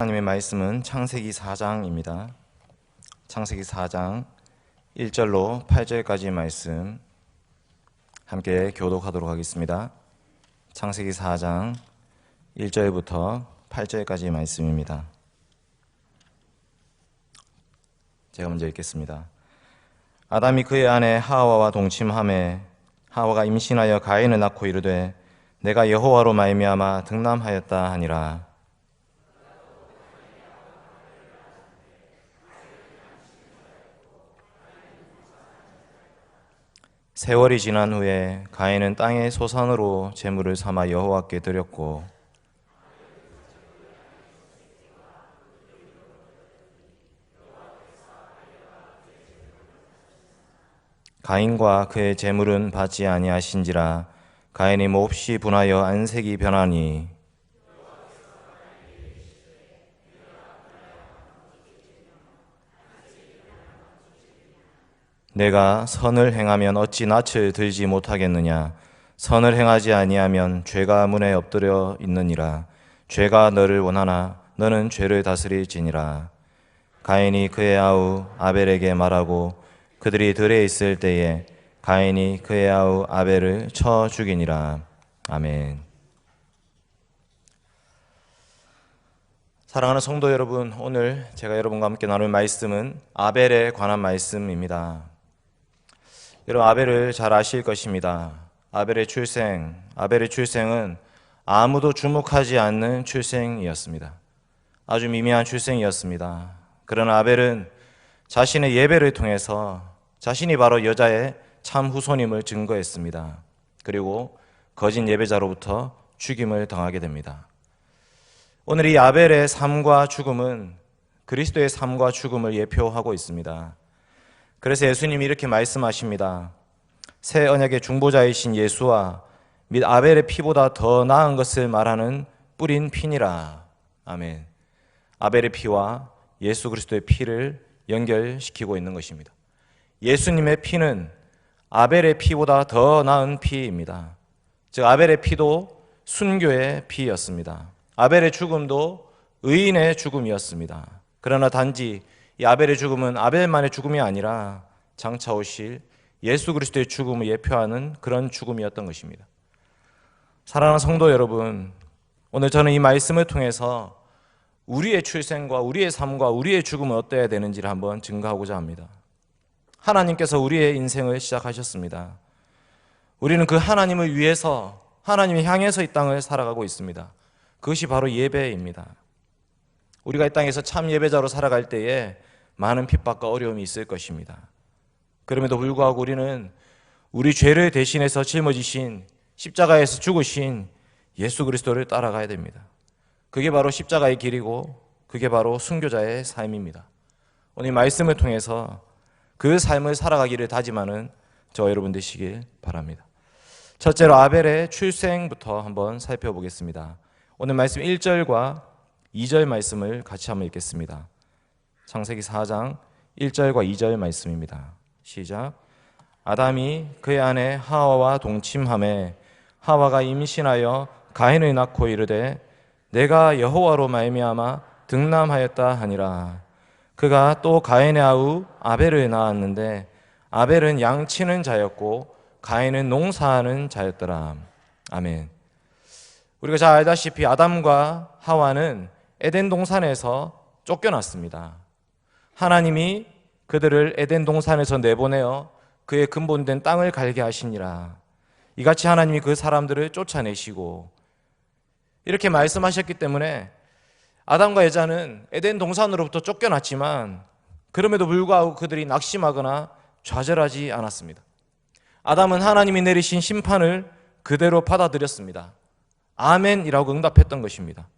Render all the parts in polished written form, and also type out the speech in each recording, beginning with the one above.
하나님의 말씀은 창세기 4장입니다. 창세기 4장 1절로 8절까지의 말씀 함께 교독하도록 하겠습니다. 창세기 4장 1절부터 8절까지의 말씀입니다. 제가 먼저 읽겠습니다. 아담이 그의 아내 하와와 동침하매 하와가 임신하여 가인을 낳고 이르되 내가 여호와로 말미암아 득남하였다 하니라. 세월이 지난 후에 가인은 땅의 소산으로 제물을 삼아 여호와께 드렸고 가인과 그의 제물은 받지 아니하신지라. 가인이 몹시 분하여 안색이 변하니 내가 선을 행하면 어찌 낯을 들지 못하겠느냐. 선을 행하지 아니하면 죄가 문에 엎드려 있느니라. 죄가 너를 원하나 너는 죄를 다스릴지니라. 가인이 그의 아우 아벨에게 말하고 그들이 들에 있을 때에 가인이 그의 아우 아벨을 쳐 죽이니라. 아멘. 사랑하는 성도 여러분, 오늘 제가 여러분과 함께 나눌 말씀은 아벨에 관한 말씀입니다. 여러분, 아벨을 잘 아실 것입니다. 아벨의 출생은 아무도 주목하지 않는 출생이었습니다. 아주 미미한 출생이었습니다. 그러나 아벨은 자신의 예배를 통해서 자신이 바로 여자의 참 후손임을 증거했습니다. 그리고 거짓 예배자로부터 죽임을 당하게 됩니다. 오늘 이 아벨의 삶과 죽음은 그리스도의 삶과 죽음을 예표하고 있습니다. 그래서 예수님이 이렇게 말씀하십니다. 새 언약의 중보자이신 예수와 및 아벨의 피보다 더 나은 것을 말하는 뿌린 피니라. 아멘. 아벨의 피와 예수 그리스도의 피를 연결시키고 있는 것입니다. 예수님의 피는 아벨의 피보다 더 나은 피입니다. 즉 아벨의 피도 순교의 피였습니다. 아벨의 죽음도 의인의 죽음이었습니다. 그러나 단지 이 아벨의 죽음은 아벨만의 죽음이 아니라 장차 오실 예수 그리스도의 죽음을 예표하는 그런 죽음이었던 것입니다. 사랑하는 성도 여러분, 오늘 저는 이 말씀을 통해서 우리의 출생과 우리의 삶과 우리의 죽음은 어때야 되는지를 한번 증거하고자 합니다. 하나님께서 우리의 인생을 시작하셨습니다. 우리는 그 하나님을 위해서, 하나님을 향해서 이 땅을 살아가고 있습니다. 그것이 바로 예배입니다. 우리가 이 땅에서 참 예배자로 살아갈 때에 많은 핍박과 어려움이 있을 것입니다. 그럼에도 불구하고 우리는 우리 죄를 대신해서 짊어지신 십자가에서 죽으신 예수 그리스도를 따라가야 됩니다. 그게 바로 십자가의 길이고 그게 바로 순교자의 삶입니다. 오늘 말씀을 통해서 그 삶을 살아가기를 다짐하는 저 여러분 되시길 바랍니다. 첫째로 아벨의 출생부터 한번 살펴보겠습니다. 오늘 말씀 1절과 2절 말씀을 같이 한번 읽겠습니다. 창세기 4장 1절과 2절 말씀입니다. 시작. 아담이 그의 아내 하와와 동침하매 하와가 임신하여 가인을 낳고 이르되 내가 여호와로 말미암아 득남하였다 하니라. 그가 또 가인의 아우 아벨을 낳았는데 아벨은 양치는 자였고 가인은 농사하는 자였더라. 아멘. 우리가 잘 알다시피 아담과 하와는 에덴 동산에서 쫓겨났습니다. 하나님이 그들을 에덴 동산에서 내보내어 그의 근본된 땅을 갈게 하시니라. 이같이 하나님이 그 사람들을 쫓아내시고 이렇게 말씀하셨기 때문에 아담과 여자는 에덴 동산으로부터 쫓겨났지만 그럼에도 불구하고 그들이 낙심하거나 좌절하지 않았습니다. 아담은 하나님이 내리신 심판을 그대로 받아들였습니다. 아멘이라고 응답했던 것입니다.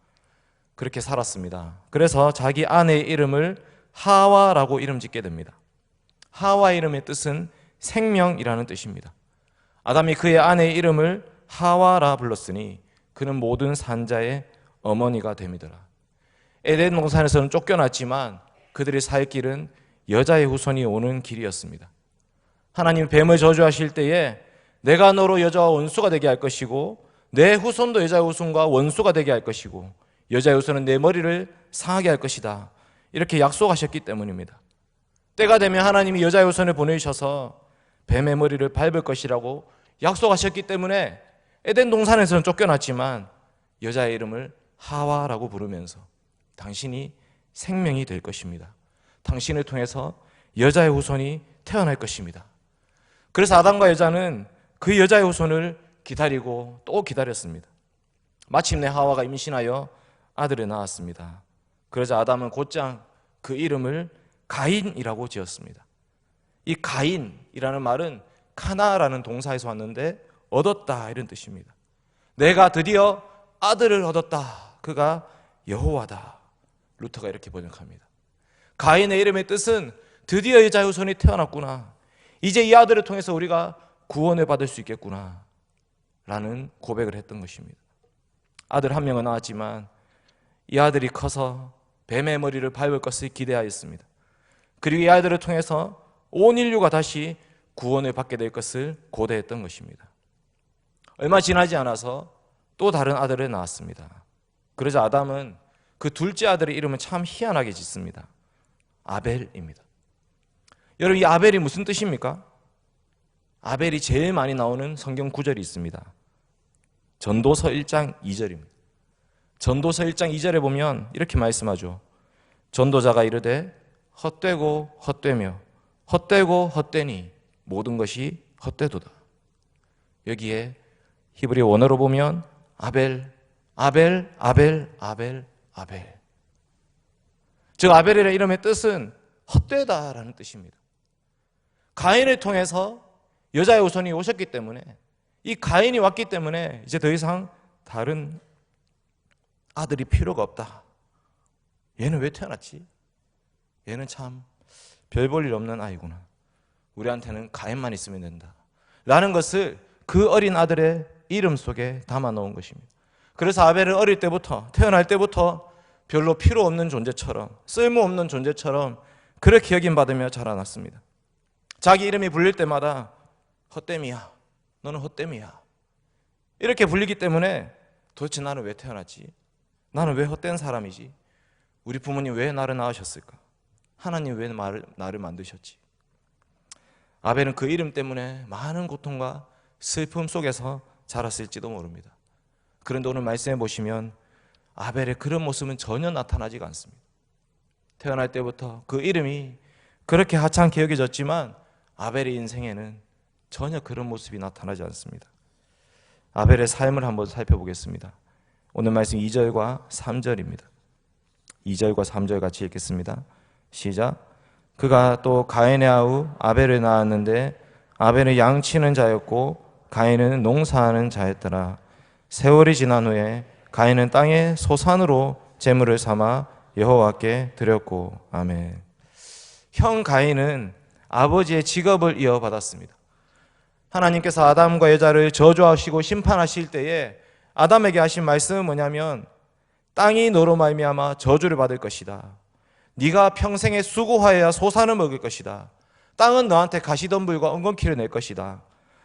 그렇게 살았습니다. 그래서 자기 아내의 이름을 하와라고 이름 짓게 됩니다. 하와 이름의 뜻은 생명이라는 뜻입니다. 아담이 그의 아내의 이름을 하와라 불렀으니 그는 모든 산자의 어머니가 됨이더라. 에덴 동산에서는 쫓겨났지만 그들의 살 길은 여자의 후손이 오는 길이었습니다. 하나님 뱀을 저주하실 때에 내가 너로 여자와 원수가 되게 할 것이고 내 후손도 여자의 후손과 원수가 되게 할 것이고 여자의 후손은 내 머리를 상하게 할 것이다. 이렇게 약속하셨기 때문입니다. 때가 되면 하나님이 여자의 후손을 보내주셔서 뱀의 머리를 밟을 것이라고 약속하셨기 때문에 에덴 동산에서는 쫓겨났지만 여자의 이름을 하와라고 부르면서 당신이 생명이 될 것입니다. 당신을 통해서 여자의 후손이 태어날 것입니다. 그래서 아담과 여자는 그 여자의 후손을 기다리고 또 기다렸습니다. 마침내 하와가 임신하여 아들을 낳았습니다. 그러자 아담은 곧장 그 이름을 가인이라고 지었습니다. 이 가인이라는 말은 카나라는 동사에서 왔는데 얻었다 이런 뜻입니다. 내가 드디어 아들을 얻었다. 그가 여호와다. 루터가 이렇게 번역합니다. 가인의 이름의 뜻은 드디어 여자의 후손이 태어났구나. 이제 이 아들을 통해서 우리가 구원을 받을 수 있겠구나 라는 고백을 했던 것입니다. 아들 한 명은 낳았지만 이 아들이 커서 뱀의 머리를 밟을 것을 기대하였습니다. 그리고 이 아들을 통해서 온 인류가 다시 구원을 받게 될 것을 고대했던 것입니다. 얼마 지나지 않아서 또 다른 아들을 낳았습니다. 그러자 아담은 그 둘째 아들의 이름은 참 희한하게 짓습니다. 아벨입니다. 여러분, 이 아벨이 무슨 뜻입니까? 아벨이 제일 많이 나오는 성경 구절이 있습니다. 전도서 1장 2절입니다. 전도서 1장 2절에 보면 이렇게 말씀하죠. 전도자가 이르되 헛되고 헛되며 헛되고 헛되니 모든 것이 헛되도다. 여기에 히브리 원어로 보면 아벨, 아벨, 아벨, 아벨, 아벨. 즉 아벨이라는 이름의 뜻은 헛되다라는 뜻입니다. 가인을 통해서 여자의 후손이 오셨기 때문에, 이 가인이 왔기 때문에 이제 더 이상 다른 아들이 필요가 없다. 얘는 왜 태어났지? 얘는 참 별 볼 일 없는 아이구나. 우리한테는 가인만 있으면 된다 라는 것을 그 어린 아들의 이름 속에 담아 놓은 것입니다. 그래서 아벨은 어릴 때부터, 태어날 때부터 별로 필요 없는 존재처럼, 쓸모없는 존재처럼 그렇게 여김받으며 자라났습니다. 자기 이름이 불릴 때마다 헛됨이야, 너는 헛됨이야 이렇게 불리기 때문에 도대체 나는 왜 태어났지? 나는 왜 헛된 사람이지? 우리 부모님 왜 나를 낳으셨을까? 하나님 왜 나를 만드셨지? 아벨은 그 이름 때문에 많은 고통과 슬픔 속에서 자랐을지도 모릅니다. 그런데 오늘 말씀해 보시면 아벨의 그런 모습은 전혀 나타나지가 않습니다. 태어날 때부터 그 이름이 그렇게 하찮게 여겨졌지만 아벨의 인생에는 전혀 그런 모습이 나타나지 않습니다. 아벨의 삶을 한번 살펴보겠습니다. 오늘 말씀 2절과 3절입니다. 2절과 3절 같이 읽겠습니다. 시작. 그가 또 가인의 아우 아벨을 낳았는데 아벨은 양치는 자였고 가인은 농사하는 자였더라. 세월이 지난 후에 가인은 땅의 소산으로 제물을 삼아 여호와께 드렸고. 아멘. 형 가인은 아버지의 직업을 이어받았습니다. 하나님께서 아담과 여자를 저주하시고 심판하실 때에 아담에게 하신 말씀은 뭐냐면 땅이 너로 말미암아 저주를 받을 것이다. 네가 평생에 수고하여야 소산을 먹을 것이다. 땅은 너한테 가시덤불과 엉겅퀴를 낼 것이다.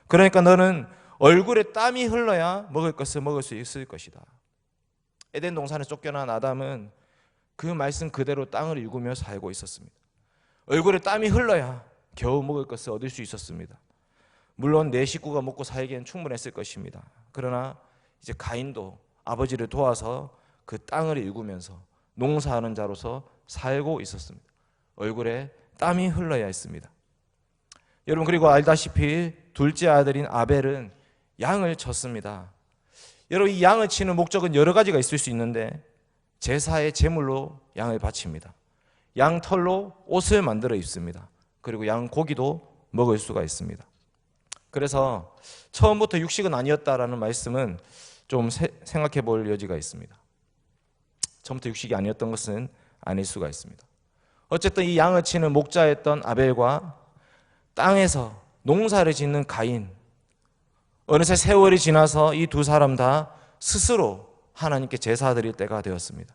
그러니까 너는 얼굴에 땀이 흘러야 먹을 것을 먹을 수 있을 것이다. 에덴 동산에 쫓겨난 아담은 그 말씀 그대로 땅을 일구며 살고 있었습니다. 얼굴에 땀이 흘러야 겨우 먹을 것을 얻을 수 있었습니다. 물론 내 식구가 먹고 살기엔 충분했을 것입니다. 그러나 이제 가인도 아버지를 도와서 그 땅을 일구면서 농사하는 자로서 살고 있었습니다. 얼굴에 땀이 흘러야 했습니다. 여러분, 그리고 알다시피 둘째 아들인 아벨은 양을 쳤습니다. 여러분, 이 양을 치는 목적은 여러 가지가 있을 수 있는데 제사의 제물로 양을 바칩니다. 양 털로 옷을 만들어 입습니다. 그리고 양 고기도 먹을 수가 있습니다. 그래서 처음부터 육식은 아니었다라는 말씀은 좀 생각해 볼 여지가 있습니다. 처음부터 육식이 아니었던 것은 아닐 수가 있습니다. 어쨌든 이 양을 치는 목자였던 아벨과 땅에서 농사를 짓는 가인, 어느새 세월이 지나서 이 두 사람 다 스스로 하나님께 제사 드릴 때가 되었습니다.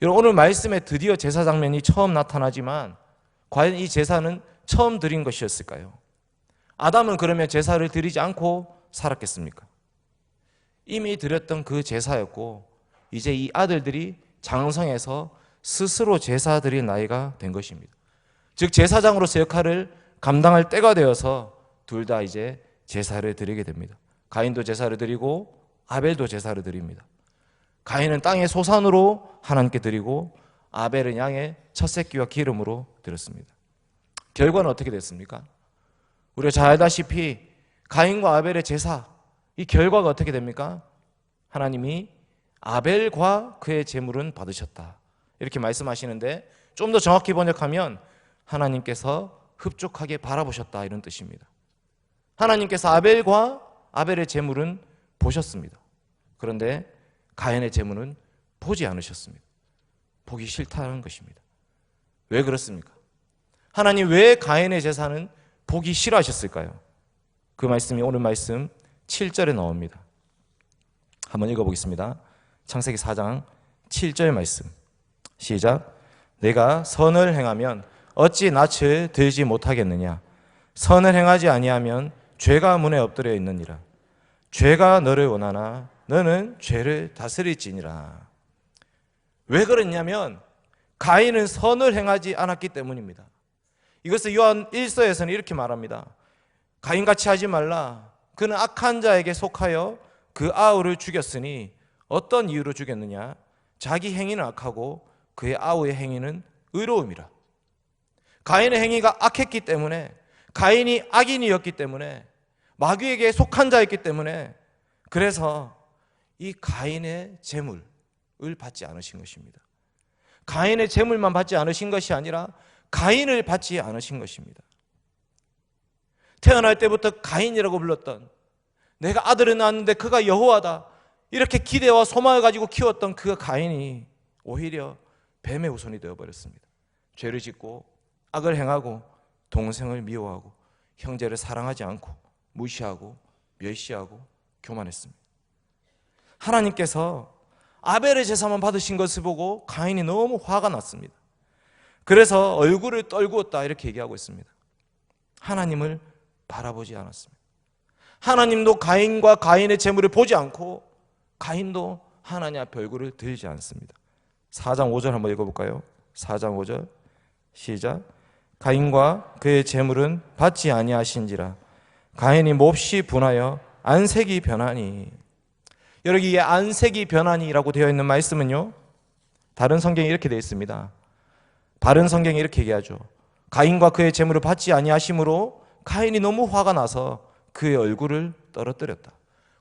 여러분, 오늘 말씀에 드디어 제사 장면이 처음 나타나지만 과연 이 제사는 처음 드린 것이었을까요? 아담은 그러면 제사를 드리지 않고 살았겠습니까? 이미 드렸던 그 제사였고 이제 이 아들들이 장성해서 스스로 제사 드릴 나이가 된 것입니다. 즉 제사장으로서 역할을 감당할 때가 되어서 둘 다 이제 제사를 드리게 됩니다. 가인도 제사를 드리고 아벨도 제사를 드립니다. 가인은 땅의 소산으로 하나님께 드리고 아벨은 양의 첫 새끼와 기름으로 드렸습니다. 결과는 어떻게 됐습니까? 우리가 잘 알다시피 가인과 아벨의 제사, 이 결과가 어떻게 됩니까? 하나님이 아벨과 그의 제물은 받으셨다, 이렇게 말씀하시는데 좀 더 정확히 번역하면 하나님께서 흡족하게 바라보셨다, 이런 뜻입니다. 하나님께서 아벨과 아벨의 제물은 보셨습니다. 그런데 가인의 제물은 보지 않으셨습니다. 보기 싫다는 것입니다. 왜 그렇습니까? 하나님 왜 가인의 제사는 보기 싫어하셨을까요? 그 말씀이 오늘 말씀 7절에 나옵니다. 한번 읽어보겠습니다. 창세기 4장 7절 말씀 시작. 내가 선을 행하면 어찌 낯을 들지 못하겠느냐? 선을 행하지 아니하면 죄가 문에 엎드려 있느니라. 죄가 너를 원하나 너는 죄를 다스릴지니라. 왜 그랬냐면 가인은 선을 행하지 않았기 때문입니다. 이것을 요한 1서에서는 이렇게 말합니다. 가인같이 하지 말라. 그는 악한 자에게 속하여 그 아우를 죽였으니 어떤 이유로 죽였느냐? 자기 행위는 악하고 그의 아우의 행위는 의로움이라. 가인의 행위가 악했기 때문에, 가인이 악인이었기 때문에, 마귀에게 속한 자였기 때문에, 그래서 이 가인의 제물을 받지 않으신 것입니다. 가인의 제물만 받지 않으신 것이 아니라 가인을 받지 않으신 것입니다. 태어날 때부터 가인이라고 불렀던, 내가 아들을 낳았는데 그가 여호와다, 이렇게 기대와 소망을 가지고 키웠던 그 가인이 오히려 뱀의 후손이 되어버렸습니다. 죄를 짓고 악을 행하고 동생을 미워하고 형제를 사랑하지 않고 무시하고 멸시하고 교만했습니다. 하나님께서 아벨의 제사만 받으신 것을 보고 가인이 너무 화가 났습니다. 그래서 얼굴을 떨구었다, 이렇게 얘기하고 있습니다. 하나님을 바라보지 않았습니다. 하나님도 가인과 가인의 제물을 보지 않고 가인도 하나님 앞에 얼굴을 들지 않습니다. 4장 5절 한번 읽어볼까요? 4장 5절 시작. 가인과 그의 제물은 받지 아니하신지라. 가인이 몹시 분하여 안색이 변하니. 여기 이 안색이 변하니라고 되어 있는 말씀은요, 다른 성경에 이렇게 되어 있습니다. 바른 성경에 이렇게 얘기하죠. 가인과 그의 제물을 받지 아니하심으로 가인이 너무 화가 나서 그의 얼굴을 떨어뜨렸다.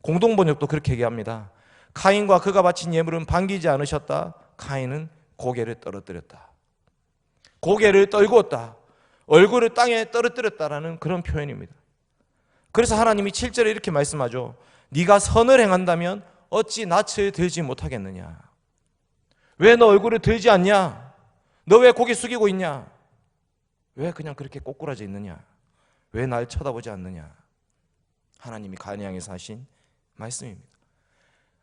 공동번역도 그렇게 얘기합니다. 가인과 그가 바친 예물은 반기지 않으셨다. 가인은 고개를 떨어뜨렸다. 고개를 떨구었다. 얼굴을 땅에 떨어뜨렸다라는 그런 표현입니다. 그래서 하나님이 7절에 이렇게 말씀하죠. 네가 선을 행한다면 어찌 낯을 들지 못하겠느냐? 왜 너 얼굴을 들지 않냐? 너 왜 고개 숙이고 있냐? 왜 그냥 그렇게 꼬꾸라져 있느냐? 왜 날 쳐다보지 않느냐? 하나님이 가인을 향해서 하신 말씀입니다.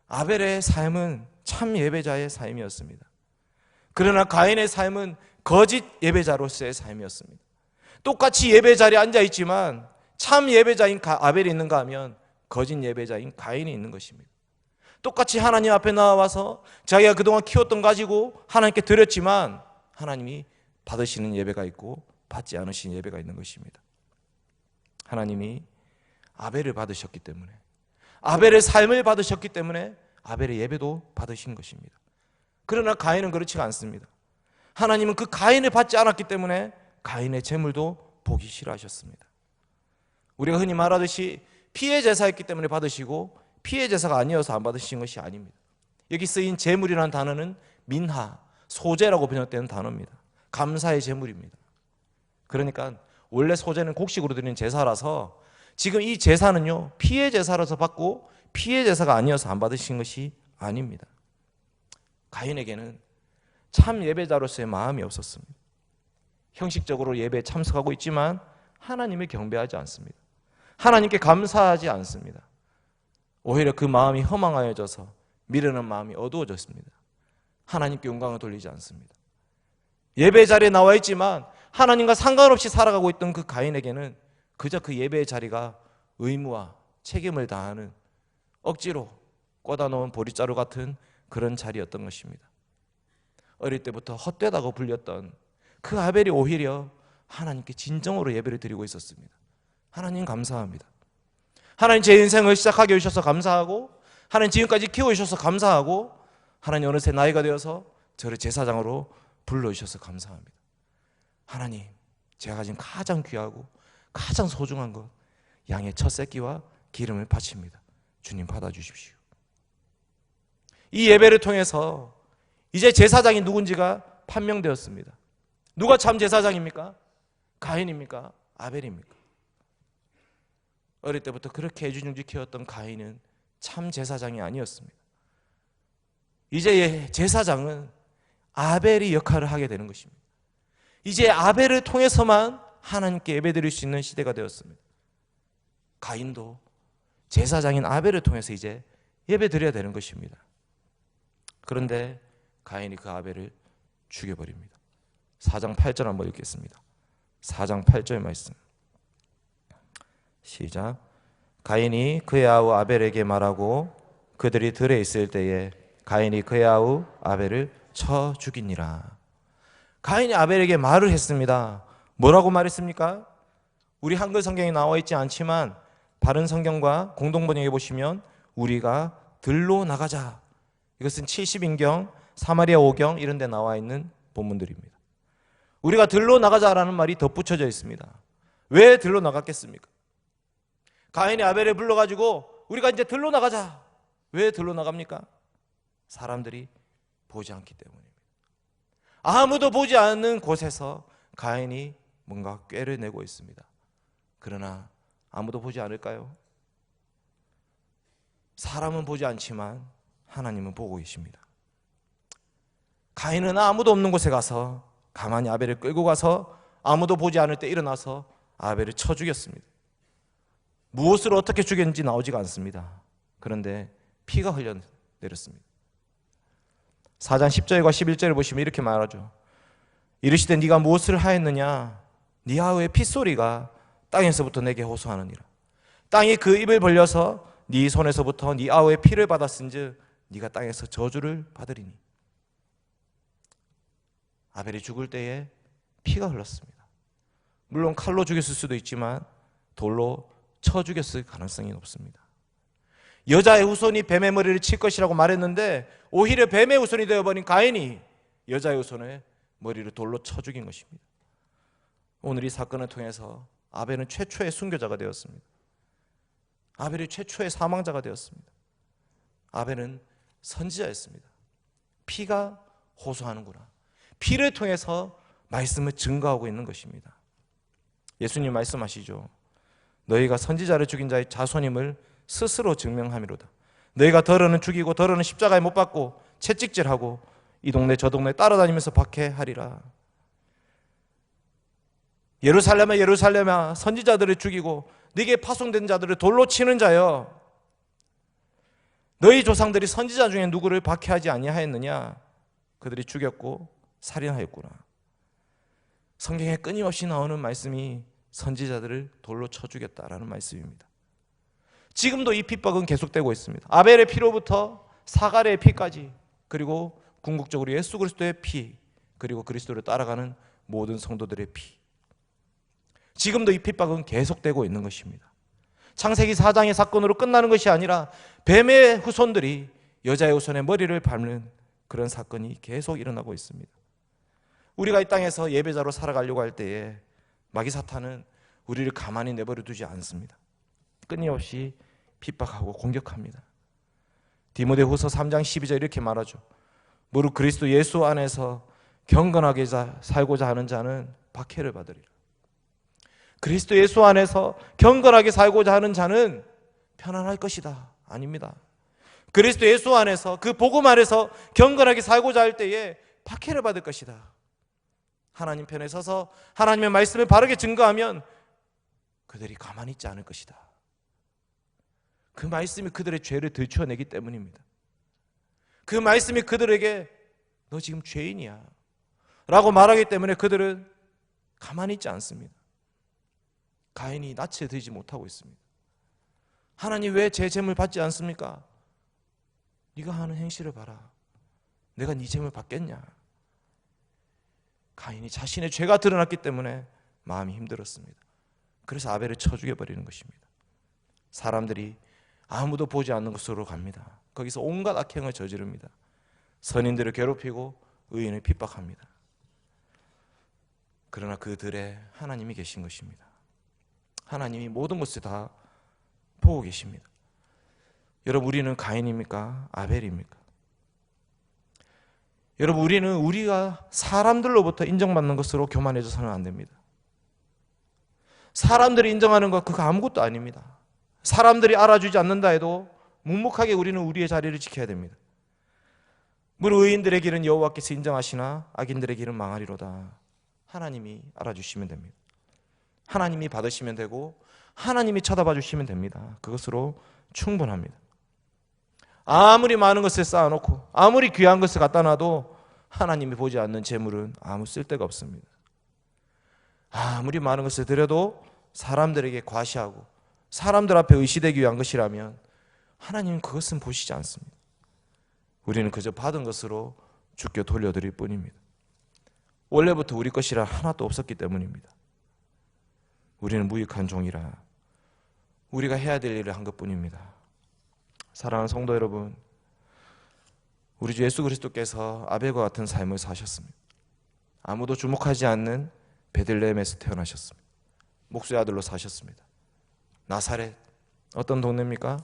아벨의 삶은 참 예배자의 삶이었습니다. 그러나 가인의 삶은 거짓 예배자로서의 삶이었습니다. 똑같이 예배 자리에 앉아있지만 참 예배자인 아벨이 있는가 하면 거짓 예배자인 가인이 있는 것입니다. 똑같이 하나님 앞에 나와서 자기가 그동안 키웠던 가지고 하나님께 드렸지만 하나님이 받으시는 예배가 있고 받지 않으시는 예배가 있는 것입니다. 하나님이 아벨을 받으셨기 때문에, 아벨의 삶을 받으셨기 때문에 아벨의 예배도 받으신 것입니다. 그러나 가인은 그렇지가 않습니다. 하나님은 그 가인을 받지 않았기 때문에 가인의 제물도 보기 싫어하셨습니다. 우리가 흔히 말하듯이 피의 제사였기 때문에 받으시고 피의 제사가 아니어서 안 받으신 것이 아닙니다. 여기 쓰인 제물이라는 단어는 민하, 소제라고 번역되는 단어입니다. 감사의 제물입니다. 그러니까 원래 소제는 곡식으로 드리는 제사라서 지금 이 제사는요, 피의 제사라서 받고 피의 제사가 아니어서 안 받으신 것이 아닙니다. 가인에게는 참 예배자로서의 마음이 없었습니다. 형식적으로 예배에 참석하고 있지만 하나님을 경배하지 않습니다. 하나님께 감사하지 않습니다. 오히려 그 마음이 허망하여져서 미련한 마음이 어두워졌습니다. 하나님께 영광을 돌리지 않습니다. 예배 자리에 나와 있지만 하나님과 상관없이 살아가고 있던 그 가인에게는 그저 그 예배의 자리가 의무와 책임을 다하는 억지로 꽂아놓은 보릿자루 같은 그런 자리였던 것입니다. 어릴 때부터 헛되다고 불렸던 그 아벨이 오히려 하나님께 진정으로 예배를 드리고 있었습니다. 하나님 감사합니다. 하나님 제 인생을 시작하게 해주셔서 감사하고, 하나님 지금까지 키워주셔서 감사하고, 하나님 어느새 나이가 되어서 저를 제사장으로 불러주셔서 감사합니다. 하나님, 제가 가진 가장 귀하고 가장 소중한 것, 양의 첫 새끼와 기름을 바칩니다. 주님 받아주십시오. 이 예배를 통해서 이제 제사장이 누군지가 판명되었습니다. 누가 참 제사장입니까? 가인입니까? 아벨입니까? 어릴 때부터 그렇게 애지중지 키웠던 가인은 참 제사장이 아니었습니다. 이제 제사장은 아벨이 역할을 하게 되는 것입니다. 이제 아벨을 통해서만 하나님께 예배드릴 수 있는 시대가 되었습니다. 가인도 제사장인 아벨을 통해서 이제 예배드려야 되는 것입니다. 그런데 가인이 그 아벨을 죽여버립니다. 4장 8절 한번 읽겠습니다. 4장 8절 말씀 시작. 가인이 그의 아우 아벨에게 말하고 그들이 들에 있을 때에 가인이 그의 아우 아벨을 쳐 죽이니라. 가인이 아벨에게 말을 했습니다. 뭐라고 말했습니까? 우리 한글 성경에 나와 있지 않지만 바른 성경과 공동번역에 보시면 우리가 들로 나가자, 이것은 70인경, 사마리아 5경 이런 데 나와 있는 본문들입니다. 우리가 들로 나가자라는 말이 덧붙여져 있습니다. 왜 들로 나갔겠습니까? 가인이 아벨을 불러가지고 우리가 이제 들로 나가자. 왜 들로 나갑니까? 사람들이 보지 않기 때문입니다. 아무도 보지 않는 곳에서 가인이 뭔가 꾀를 내고 있습니다. 그러나 아무도 보지 않을까요? 사람은 보지 않지만 하나님은 보고 계십니다. 가인은 아무도 없는 곳에 가서 가만히 아벨을 끌고 가서 아무도 보지 않을 때 일어나서 아벨을 쳐 죽였습니다. 무엇으로 어떻게 죽였는지 나오지가 않습니다. 그런데 피가 흘러내렸습니다. 4장 10절과 11절을 보시면 이렇게 말하죠. 이르시되 네가 무엇을 하였느냐? 네 아우의 핏소리가 땅에서부터 내게 호소하느니라. 땅이 그 입을 벌려서 네 손에서부터 네 아우의 피를 받았은즉 네가 땅에서 저주를 받으리니. 아벨이 죽을 때에 피가 흘렀습니다. 물론 칼로 죽였을 수도 있지만 돌로 쳐 죽였을 가능성이 높습니다. 여자의 후손이 뱀의 머리를 칠 것이라고 말했는데 오히려 뱀의 후손이 되어버린 가인이 여자의 후손의 머리를 돌로 쳐 죽인 것입니다. 오늘 이 사건을 통해서 아벨은 최초의 순교자가 되었습니다. 아벨이 최초의 사망자가 되었습니다. 아벨은 선지자였습니다. 피가 호소하는구나. 피를 통해서 말씀을 증거하고 있는 것입니다. 예수님 말씀하시죠. 너희가 선지자를 죽인 자의 자손임을 스스로 증명함이로다. 너희가 더러는 죽이고 더러는 십자가에 못 박고 채찍질하고 이 동네 저 동네 따라다니면서 박해하리라. 예루살렘아 예루살렘아 선지자들을 죽이고 네게 파송된 자들을 돌로 치는 자여, 너희 조상들이 선지자 중에 누구를 박해하지 아니하였느냐? 그들이 죽였고 살인하였구나. 성경에 끊임없이 나오는 말씀이 선지자들을 돌로 쳐 죽였다라는 말씀입니다. 지금도 이 핍박은 계속되고 있습니다. 아벨의 피로부터 사갈의 피까지, 그리고 궁극적으로 예수 그리스도의 피, 그리고 그리스도를 따라가는 모든 성도들의 피, 지금도 이 핍박은 계속되고 있는 것입니다. 창세기 4장의 사건으로 끝나는 것이 아니라 뱀의 후손들이 여자의 후손의 머리를 밟는 그런 사건이 계속 일어나고 있습니다. 우리가 이 땅에서 예배자로 살아가려고 할 때에 마귀 사탄은 우리를 가만히 내버려 두지 않습니다. 끊임없이 핍박하고 공격합니다. 디모데후서 3장 12절 이렇게 말하죠. 무릇 그리스도 예수 안에서 경건하게 살고자 하는 자는 박해를 받으리라. 그리스도 예수 안에서 경건하게 살고자 하는 자는 편안할 것이다. 아닙니다. 그리스도 예수 안에서, 그 복음 안에서 경건하게 살고자 할 때에 박해를 받을 것이다. 하나님 편에 서서 하나님의 말씀을 바르게 증거하면 그들이 가만히 있지 않을 것이다. 그 말씀이 그들의 죄를 들추어내기 때문입니다. 그 말씀이 그들에게 너 지금 죄인이야 라고 말하기 때문에 그들은 가만히 있지 않습니다. 가인이 낯을 들지 못하고 있습니다. 하나님 왜 제 재물 받지 않습니까? 네가 하는 행실을 봐라. 내가 네 재물 받겠냐? 가인이 자신의 죄가 드러났기 때문에 마음이 힘들었습니다. 그래서 아벨을 쳐 죽여버리는 것입니다. 사람들이 아무도 보지 않는 곳으로 갑니다. 거기서 온갖 악행을 저지릅니다. 선인들을 괴롭히고 의인을 핍박합니다. 그러나 그들에 하나님이 계신 것입니다. 하나님이 모든 것을 다 보고 계십니다. 여러분, 우리는 가인입니까? 아벨입니까? 여러분, 우리가 사람들로부터 인정받는 것으로 교만해져서는 안 됩니다. 사람들이 인정하는 것 그거 아무것도 아닙니다. 사람들이 알아주지 않는다 해도 묵묵하게 우리는 우리의 자리를 지켜야 됩니다. 물론 의인들의 길은 여호와께서 인정하시나 악인들의 길은 망하리로다. 하나님이 알아주시면 됩니다. 하나님이 받으시면 되고 하나님이 쳐다봐 주시면 됩니다. 그것으로 충분합니다. 아무리 많은 것을 쌓아놓고 아무리 귀한 것을 갖다 놔도 하나님이 보지 않는 재물은 아무 쓸데가 없습니다. 아무리 많은 것을 드려도 사람들에게 과시하고 사람들 앞에 의시되기 위한 것이라면 하나님은 그것은 보시지 않습니다. 우리는 그저 받은 것으로 주께 돌려드릴 뿐입니다. 원래부터 우리 것이라 하나도 없었기 때문입니다. 우리는 무익한 종이라 우리가 해야 될 일을 한 것뿐입니다. 사랑하는 성도 여러분, 우리 주 예수 그리스도께서 아벨과 같은 삶을 사셨습니다. 아무도 주목하지 않는 베들레헴에서 태어나셨습니다. 목수의 아들로 사셨습니다. 나사렛, 어떤 동네입니까?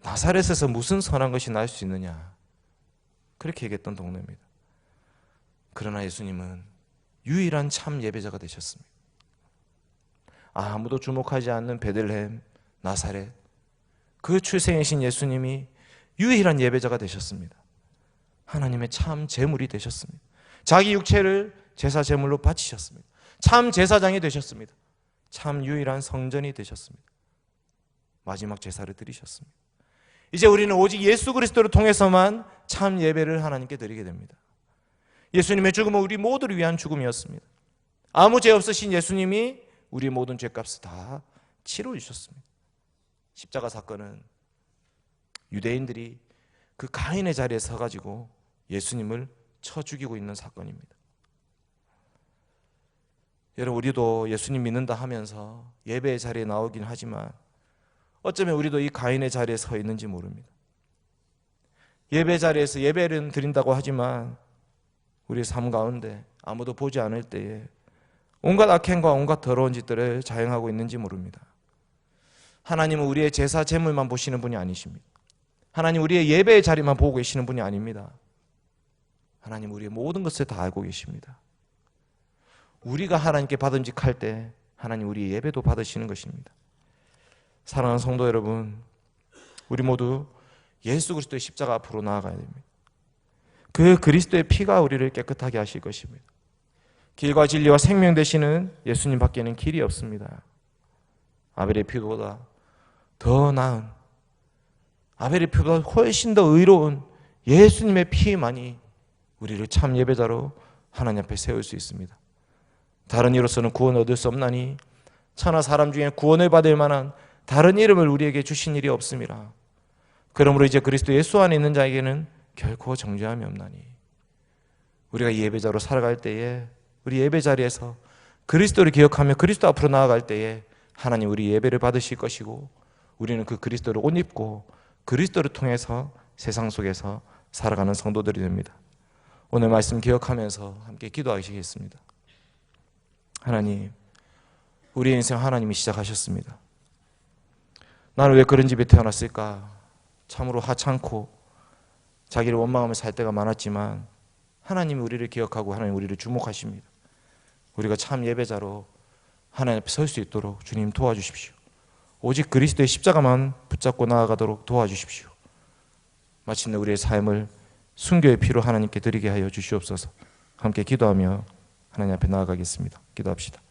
나사렛에서 무슨 선한 것이 날 수 있느냐, 그렇게 얘기했던 동네입니다. 그러나 예수님은 유일한 참 예배자가 되셨습니다. 아무도 주목하지 않는 베들레헴, 나사렛, 그 출생이신 예수님이 유일한 예배자가 되셨습니다. 하나님의 참 제물이 되셨습니다. 자기 육체를 제사 제물로 바치셨습니다. 참 제사장이 되셨습니다. 참 유일한 성전이 되셨습니다. 마지막 제사를 드리셨습니다. 이제 우리는 오직 예수 그리스도를 통해서만 참 예배를 하나님께 드리게 됩니다. 예수님의 죽음은 우리 모두를 위한 죽음이었습니다. 아무 죄 없으신 예수님이 우리 모든 죄값을 다 치러주셨습니다. 십자가 사건은 유대인들이 그 가인의 자리에 서가지고 예수님을 쳐 죽이고 있는 사건입니다. 여러분, 우리도 예수님 믿는다 하면서 예배의 자리에 나오긴 하지만 어쩌면 우리도 이 가인의 자리에 서 있는지 모릅니다. 예배 자리에서 예배를 드린다고 하지만 우리의 삶 가운데 아무도 보지 않을 때에 온갖 악행과 온갖 더러운 짓들을 자행하고 있는지 모릅니다. 하나님은 우리의 제사 제물만 보시는 분이 아니십니다. 하나님 우리의 예배의 자리만 보고 계시는 분이 아닙니다. 하나님 우리의 모든 것을 다 알고 계십니다. 우리가 하나님께 받음직할 때 하나님 우리의 예배도 받으시는 것입니다. 사랑하는 성도 여러분, 우리 모두 예수 그리스도의 십자가 앞으로 나아가야 됩니다. 그 그리스도의 피가 우리를 깨끗하게 하실 것입니다. 길과 진리와 생명 되시는 예수님 밖에는 길이 없습니다. 아벨의 피보다 더 나은, 아벨의 피보다 훨씬 더 의로운 예수님의 피만이 우리를 참 예배자로 하나님 앞에 세울 수 있습니다. 다른 이로서는 구원을 얻을 수 없나니 천하 사람 중에 구원을 받을 만한 다른 이름을 우리에게 주신 일이 없습니다. 그러므로 이제 그리스도 예수 안에 있는 자에게는 결코 정죄함이 없나니, 우리가 예배자로 살아갈 때에 우리 예배 자리에서 그리스도를 기억하며 그리스도 앞으로 나아갈 때에 하나님 우리 예배를 받으실 것이고 우리는 그 그리스도를 옷 입고 그리스도를 통해서 세상 속에서 살아가는 성도들이 됩니다. 오늘 말씀 기억하면서 함께 기도하시겠습니다. 하나님, 우리의 인생 하나님이 시작하셨습니다. 나는 왜 그런 집에 태어났을까? 참으로 하찮고 자기를 원망하며 살 때가 많았지만 하나님이 우리를 기억하고 하나님 우리를 주목하십니다. 우리가 참 예배자로 하나님 앞에 설 수 있도록 주님 도와주십시오. 오직 그리스도의 십자가만 붙잡고 나아가도록 도와주십시오. 마침내 우리의 삶을 순교의 피로 하나님께 드리게 하여 주시옵소서. 함께 기도하며 하나님 앞에 나아가겠습니다. 기도합시다.